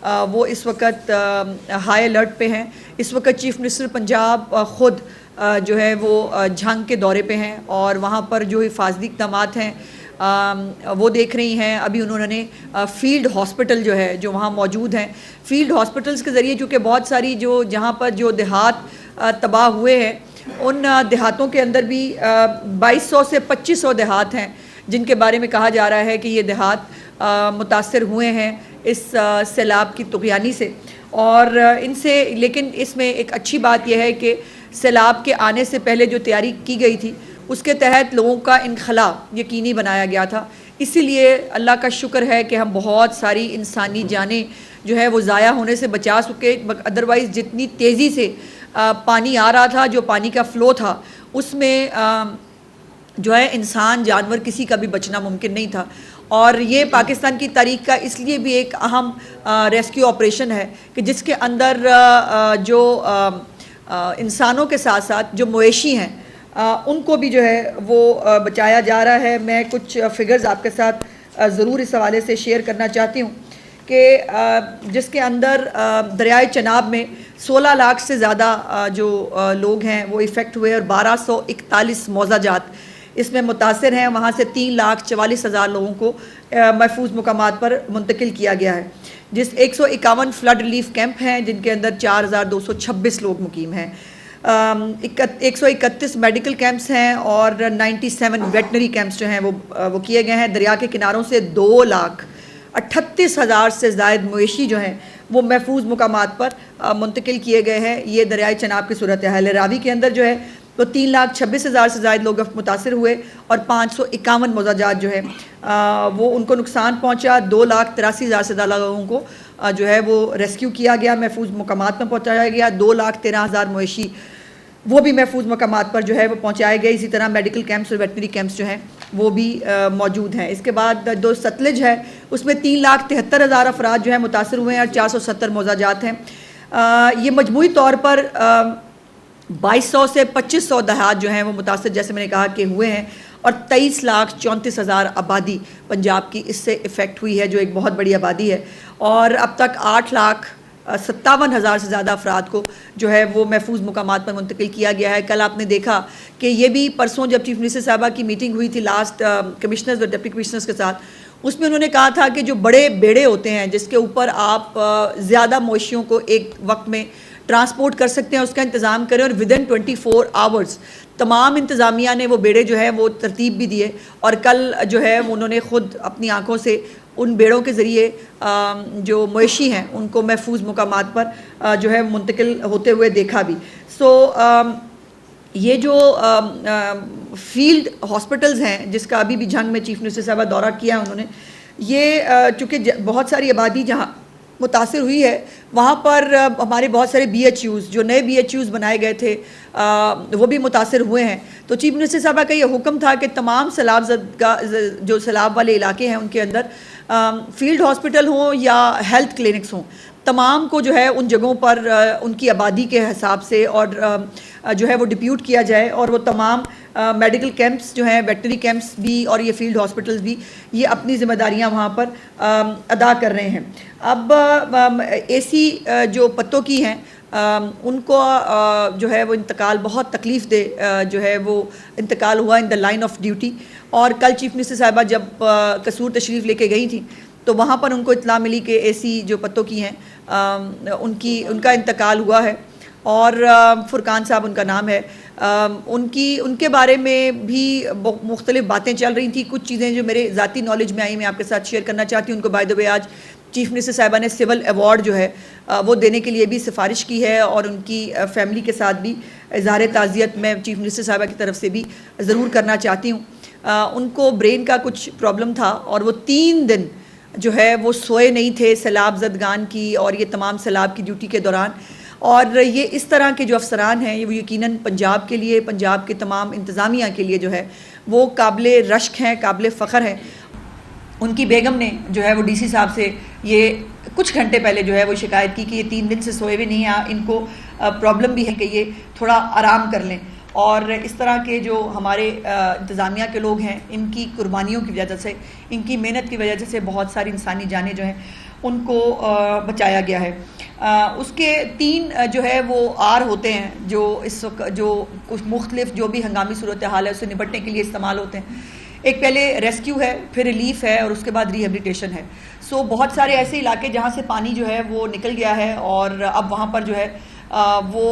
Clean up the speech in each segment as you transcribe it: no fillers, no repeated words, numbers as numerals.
وہ اس وقت high alert پہ ہیں. اس وقت چیف منسٹر پنجاب خود جو ہے وہ جھنگ کے دورے پہ ہیں اور وہاں پر جو حفاظتی اقدامات ہیں وہ دیکھ رہی ہیں. ابھی انہوں نے فیلڈ ہاسپٹل جو ہے جو وہاں موجود ہیں، فیلڈ ہاسپٹلس کے ذریعے چونکہ بہت ساری جہاں پر جو دیہات تباہ ہوئے ہیں ان دیہاتوں کے اندر بھی 2200 سے 2500 دیہات ہیں جن کے بارے میں کہا جا رہا ہے کہ یہ دیہات متاثر ہوئے ہیں اس سیلاب کی طغیانی سے. اور ان سے لیکن اس میں ایک اچھی بات یہ ہے کہ سیلاب کے آنے سے پہلے جو تیاری کی گئی تھی اس کے تحت لوگوں کا انخلاء یقینی بنایا گیا تھا. اسی لیے اللہ کا شکر ہے کہ ہم بہت ساری انسانی جانیں جو ہے وہ ضائع ہونے سے بچا سکے. ادروائز جتنی تیزی سے پانی آ رہا تھا، جو پانی کا فلو تھا اس میں جو ہے انسان جانور کسی کا بھی بچنا ممکن نہیں تھا. اور یہ پاکستان کی تاریخ کا اس لیے بھی ایک اہم ریسکیو آپریشن ہے کہ جس کے اندر جو انسانوں کے ساتھ ساتھ جو مویشی ہیں ان کو بھی جو ہے وہ بچایا جا رہا ہے. میں کچھ فگرز آپ کے ساتھ ضرور اس حوالے سے شیئر کرنا چاہتی ہوں کہ جس کے اندر دریائے چناب میں 16 لاکھ سے زیادہ جو لوگ ہیں وہ افیکٹ ہوئے اور 1241 موضع جات اس میں متاثر ہیں. وہاں سے 3,44,000 لوگوں کو محفوظ مقامات پر منتقل کیا گیا ہے. 151 فلڈ ریلیف کیمپ ہیں جن کے اندر 4,226 لوگ مقیم ہیں. 131 میڈیکل کیمپس ہیں اور 97 ویٹنری کیمپس جو ہیں وہ کیے گئے ہیں. دریا کے کناروں سے 2,38,000 سے زائد مویشی جو ہیں وہ محفوظ مقامات پر منتقل کیے گئے ہیں. یہ دریائے چناب کی صورتحال ہے. راوی کے اندر جو ہے تو 3,26,000 سے زائد لوگ متاثر ہوئے اور 551 موضع جات جو ہے وہ ان کو نقصان پہنچا. 2,83,000 سے زیادہ لوگوں کو جو ہے وہ ریسکیو کیا گیا، محفوظ مقامات پر پہنچایا گیا. 2,13,000 مویشی وہ بھی محفوظ مقامات پر جو ہے وہ پہنچائے گئے. اسی طرح میڈیکل کیمپس اور ویٹنری کیمپس جو ہیں وہ بھی موجود ہیں. اس کے بعد جو ستلج ہے اس میں 3,73,000 افراد جو ہیں متاثر ہوئے ہیں اور 470 موضع جات ہیں. یہ مجموعی طور پر 2200 سے 2500 دیہات جو ہیں وہ متاثر جیسے میں نے کہا کہ ہوئے ہیں اور 23,34,000 آبادی پنجاب کی اس سے افیکٹ ہوئی ہے جو ایک بہت بڑی آبادی ہے. اور اب تک 8,57,000 سے زیادہ افراد کو جو ہے وہ محفوظ مقامات پر منتقل کیا گیا ہے. کل آپ نے دیکھا کہ یہ بھی پرسوں جب چیف منسٹر صاحبہ کی میٹنگ ہوئی تھی لاسٹ کمشنرز اور ڈپٹی کمشنرز کے ساتھ، اس میں انہوں نے کہا تھا کہ جو بڑے بیڑے ہوتے ہیں جس کے اوپر آپ زیادہ مویشیوں کو ایک وقت میں ٹرانسپورٹ کر سکتے ہیں اس کا انتظام کریں اور ودن 24 آورز تمام انتظامیہ نے وہ بیڑے جو ہے وہ ترتیب بھی دیے. اور کل جو ہے انہوں نے خود اپنی آنکھوں سے ان بیڑوں کے ذریعے جو مویشی ہیں ان کو محفوظ مقامات پر جو ہے منتقل ہوتے ہوئے دیکھا بھی. یہ جو فیلڈ ہاسپٹلز ہیں جس کا ابھی بھی جھنگ میں چیف منسٹر صاحبہ دورہ کیا انہوں نے، یہ چونکہ بہت ساری آبادی جہاں متاثر ہوئی ہے وہاں پر ہمارے بہت سارے BHUs جو نئے BHUs بنائے گئے تھے وہ بھی متاثر ہوئے ہیں. تو چیف منسٹر صاحبہ کا یہ حکم تھا کہ تمام سیلاب زدگاہ جو سیلاب والے علاقے ہیں ان کے اندر فیلڈ ہاسپٹل ہوں یا ہیلتھ کلینکس ہوں، تمام کو جو ہے ان جگہوں پر ان کی آبادی کے حساب سے اور جو ہے وہ ڈپیوٹ کیا جائے اور وہ تمام میڈیکل کیمپس جو ہیں ویٹنری کیمپس بھی اور یہ فیلڈ ہاسپٹلز بھی یہ اپنی ذمہ داریاں وہاں پر ادا کر رہے ہیں. اب AC جو پتوں کی ہیں ان کو جو ہے وہ انتقال بہت تکلیف دہ جو ہے وہ انتقال ہوا ان دا لائن آف ڈیوٹی. اور کل چیف منسٹر صاحبہ جب قصور تشریف لے کے گئی تھیں تو وہاں پر ان کو اطلاع ملی کہ AC جو پتوں کی ہیں ان کا انتقال ہوا ہے اور فرقان صاحب ان کا نام ہے. ان کے بارے میں بھی مختلف باتیں چل رہی تھیں. کچھ چیزیں جو میرے ذاتی نالج میں آئی میں آپ کے ساتھ شیئر کرنا چاہتی ہوں. ان کو بائی دا وے آج چیف منسٹر صاحبہ نے سول ایوارڈ جو ہے وہ دینے کے لیے بھی سفارش کی ہے اور ان کی فیملی کے ساتھ بھی اظہار تعزیت میں چیف منسٹر صاحبہ کی طرف سے بھی ضرور کرنا چاہتی ہوں. ان کو برین کا کچھ پرابلم تھا اور وہ 3 دن جو ہے وہ سوئے نہیں تھے سیلاب زدگان کی اور یہ تمام سیلاب کی ڈیوٹی کے دوران. اور یہ اس طرح کے جو افسران ہیں وہ یقیناً پنجاب کے لیے، پنجاب کے تمام انتظامیہ کے لیے جو ہے وہ قابل رشک ہیں، قابل فخر ہیں. ان کی بیگم نے جو ہے وہ DC صاحب سے یہ کچھ گھنٹے پہلے جو ہے وہ شکایت کی کہ یہ 3 دن سے سوئے ہوئے نہیں ہیں، ان کو پرابلم بھی ہے کہ یہ تھوڑا آرام کر لیں. اور اس طرح کے جو ہمارے انتظامیہ کے لوگ ہیں ان کی قربانیوں کی وجہ سے، ان کی محنت کی وجہ سے بہت ساری انسانی جانیں جو ہیں ان کو بچایا گیا ہے۔ اس کے 3 جو ہے وہ آر ہوتے ہیں جو اس وقت جو مختلف جو بھی ہنگامی صورتحال ہے اس سے نپٹنے کے لیے استعمال ہوتے ہیں۔ ایک پہلے ریسکیو ہے، پھر ریلیف ہے، اور اس کے بعد ریہیبلیٹیشن ہے۔ سو بہت سارے ایسے علاقے جہاں سے پانی جو ہے وہ نکل گیا ہے، اور اب وہاں پر جو ہے وہ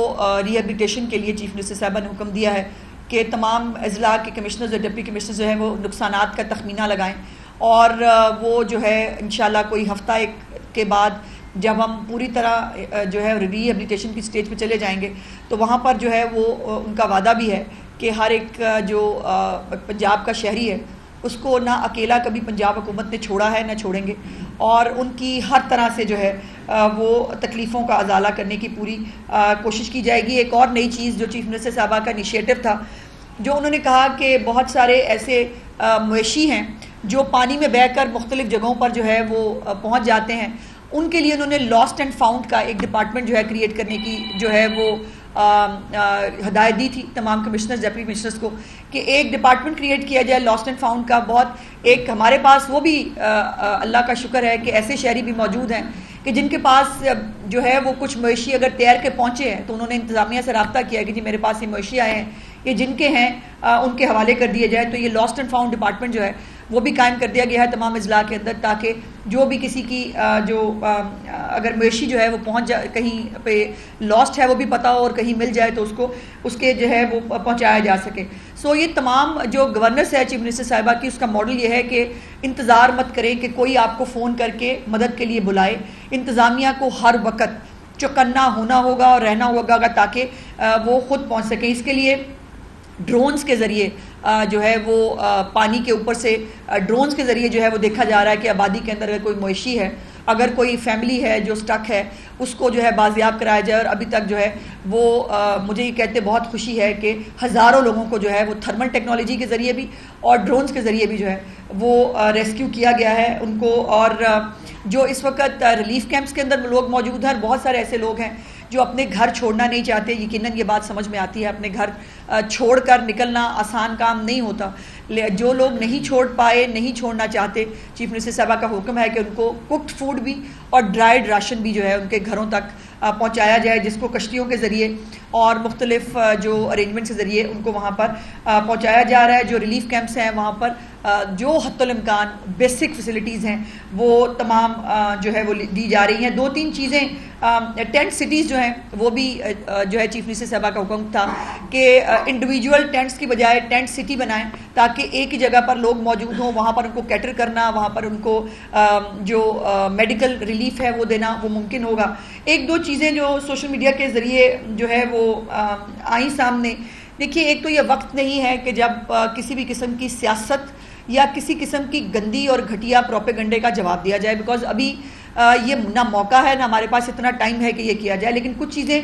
ریہیبلیٹیشن کے لیے چیف منسٹر صاحبہ نے حکم دیا ہے کہ تمام اضلاع کے کمشنرز اور ڈپٹی کمشنرز جو ہیں وہ نقصانات کا تخمینہ لگائیں، اور وہ جو ہے انشاءاللہ کوئی ہفتہ ایک کے بعد جب ہم پوری طرح جو ہے ریہیبلیٹیشن کی سٹیج پہ چلے جائیں گے تو وہاں پر جو ہے وہ ان کا وعدہ بھی ہے کہ ہر ایک جو پنجاب کا شہری ہے اس کو نہ اکیلا کبھی پنجاب حکومت نے چھوڑا ہے نہ چھوڑیں گے، اور ان کی ہر طرح سے جو ہے وہ تکلیفوں کا ازالہ کرنے کی پوری کوشش کی جائے گی۔ ایک اور نئی چیز جو چیف منسٹر صاحبہ کا انیشیٹو تھا، جو انہوں نے کہا کہ بہت سارے ایسے مویشی ہیں جو پانی میں بہہ کر مختلف جگہوں پر جو ہے وہ پہنچ جاتے ہیں، ان کے لیے انہوں نے لاسٹ اینڈ فاؤنڈ کا ایک ڈپارٹمنٹ جو ہے کریٹ کرنے کی جو ہے وہ ہدایت دی تھی تمام کمشنرز ڈپٹی کمشنرز کو کہ ایک ڈپارٹمنٹ کریٹ کیا جائے لاسٹ اینڈ فاؤنڈ کا۔ بہت ایک ہمارے پاس وہ بھی اللہ کا شکر ہے کہ ایسے شہری بھی موجود ہیں کہ جن کے پاس جو ہے وہ کچھ مویشی اگر تیر کے پہنچے ہیں تو انہوں نے انتظامیہ سے رابطہ کیا کہ جی میرے پاس یہ مویشی آئے ہیں، یہ جن کے ہیں ان کے حوالے کر دیے جائے۔ تو یہ لاسٹ اینڈ فاؤنڈ ڈپارٹمنٹ جو ہے وہ بھی قائم کر دیا گیا ہے تمام اضلاع کے اندر، تاکہ جو بھی کسی کی جو اگر مویشی جو ہے وہ پہنچ جائے کہیں پہ لاسٹ ہے وہ بھی پتہ ہو، اور کہیں مل جائے تو اس کو اس کے جو ہے وہ پہنچایا جا سکے۔ سو یہ تمام جو گورننس ہے چیف منسٹر صاحبہ کی، اس کا ماڈل یہ ہے کہ انتظار مت کریں کہ کوئی آپ کو فون کر کے مدد کے لیے بلائے، انتظامیہ کو ہر وقت چوکنا ہونا ہوگا اور رہنا ہوگا تاکہ وہ خود پہنچ سکیں۔ اس کے لیے ڈرونز کے ذریعے جو ہے وہ پانی کے اوپر سے ڈرونز کے ذریعے جو ہے وہ دیکھا جا رہا ہے کہ آبادی کے اندر اگر کوئی مویشی ہے، اگر کوئی فیملی ہے جو سٹک ہے، اس کو جو ہے بازیاب کرایا جائے۔ اور ابھی تک جو ہے وہ مجھے یہ کہتے بہت خوشی ہے کہ ہزاروں لوگوں کو جو ہے وہ تھرمل ٹیکنالوجی کے ذریعے بھی اور ڈرونز کے ذریعے بھی جو ہے وہ ریسکیو کیا گیا ہے ان کو۔ اور جو اس وقت ریلیف کیمپس کے اندر لوگ موجود ہیں، بہت سارے ایسے لوگ ہیں جو اپنے گھر چھوڑنا نہیں چاہتے۔ یقیناً یہ بات سمجھ میں آتی ہے، اپنے گھر چھوڑ کر نکلنا آسان کام نہیں ہوتا۔ جو لوگ نہیں چھوڑ پائے، نہیں چھوڑنا چاہتے، چیف منسٹر صاحبہ کا حکم ہے کہ ان کو کوکڈ فوڈ بھی اور ڈرائیڈ راشن بھی جو ہے ان کے گھروں تک پہنچایا جائے، جس کو کشتیوں کے ذریعے اور مختلف جو ارینجمنٹس کے ذریعے ان کو وہاں پر پہنچایا جا رہا ہے۔ جو ریلیف کیمپس ہیں وہاں پر جو حتی الامکان بیسک فیسلٹیز ہیں وہ تمام جو ہے وہ دی جا رہی ہیں۔ 2-3 چیزیں، ٹینٹ سٹیز جو ہیں وہ بھی جو ہے چیف منسٹر صاحبہ کا حکم تھا کہ انڈیویجول ٹینٹس کی بجائے ٹینٹ سٹی بنائیں، تاکہ ایک ہی جگہ پر لوگ موجود ہوں، وہاں پر ان کو کیٹر کرنا، وہاں پر ان کو جو میڈیکل ریلیف ہے وہ دینا وہ ممکن ہوگا۔ 1-2 چیزیں جو سوشل میڈیا کے ذریعے جو ہے وہ آئیں سامنے۔ دیکھیے، ایک تو یہ وقت نہیں ہے کہ جب کسی بھی قسم کی سیاست یا کسی قسم کی گندی اور گھٹیا پروپیگنڈے کا جواب دیا جائے، بیکاز ابھی یہ نہ موقع ہے نہ ہمارے پاس اتنا ٹائم ہے کہ یہ کیا جائے۔ لیکن کچھ چیزیں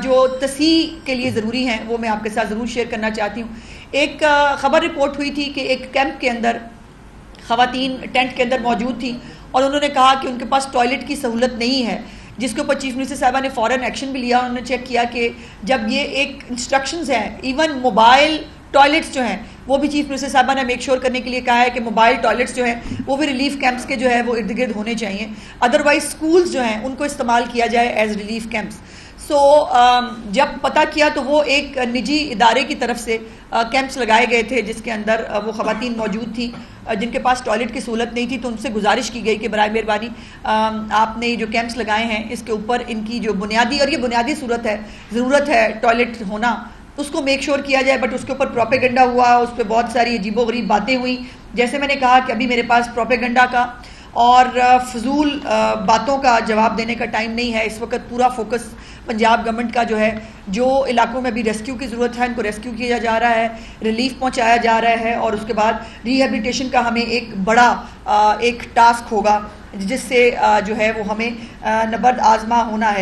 جو تصحیح کے لیے ضروری ہیں وہ میں آپ کے ساتھ ضرور شیئر کرنا چاہتی ہوں۔ ایک خبر رپورٹ ہوئی تھی کہ ایک کیمپ کے اندر خواتین ٹینٹ کے اندر موجود تھیں اور انہوں نے کہا کہ ان کے پاس ٹوائلٹ کی سہولت نہیں ہے، جس کے اوپر چیف منسٹر صاحبہ نے فوراً ایکشن بھی لیا۔ انہوں نے چیک کیا کہ جب یہ ایک انسٹرکشنز ہیں، ایون موبائل ٹوائلٹس جو ہیں وہ بھی چیف منسٹر صاحبہ نے میک شور کرنے کے لیے کہا ہے کہ موبائل ٹوائلٹس جو ہیں وہ بھی ریلیف کیمپس کے جو ہے وہ ارد گرد ہونے چاہیے، ادروائز سکولز جو ہیں ان کو استعمال کیا جائے ایز ریلیف کیمپس۔ سو جب پتہ کیا تو وہ ایک نجی ادارے کی طرف سے کیمپس لگائے گئے تھے جس کے اندر وہ خواتین موجود تھیں جن کے پاس ٹوائلٹ کی سہولت نہیں تھی، تو ان سے گزارش کی گئی کہ برائے مہربانی آپ نے جو کیمپس لگائے ہیں اس کے اوپر ان کی جو بنیادی، اور یہ بنیادی ضرورت ہے ٹوائلٹ ہونا، اس کو میک شور کیا جائے۔ بٹ اس کے اوپر پروپیگنڈا ہوا، اس پہ بہت ساری عجیب و غریب باتیں ہوئیں۔ جیسے میں نے کہا کہ ابھی میرے پاس پروپیگنڈا کا اور فضول باتوں کا جواب دینے کا ٹائم نہیں ہے۔ اس وقت پورا فوکس پنجاب گورنمنٹ کا جو ہے، جو علاقوں میں بھی ریسکیو کی ضرورت ہے ان کو ریسکیو کیا جا رہا ہے، ریلیف پہنچایا جا رہا ہے، اور اس کے بعد ریہیبلیٹیشن کا ہمیں ایک بڑا ایک ٹاسک ہوگا جس سے جو ہے وہ ہمیں نبرد آزما ہونا ہے۔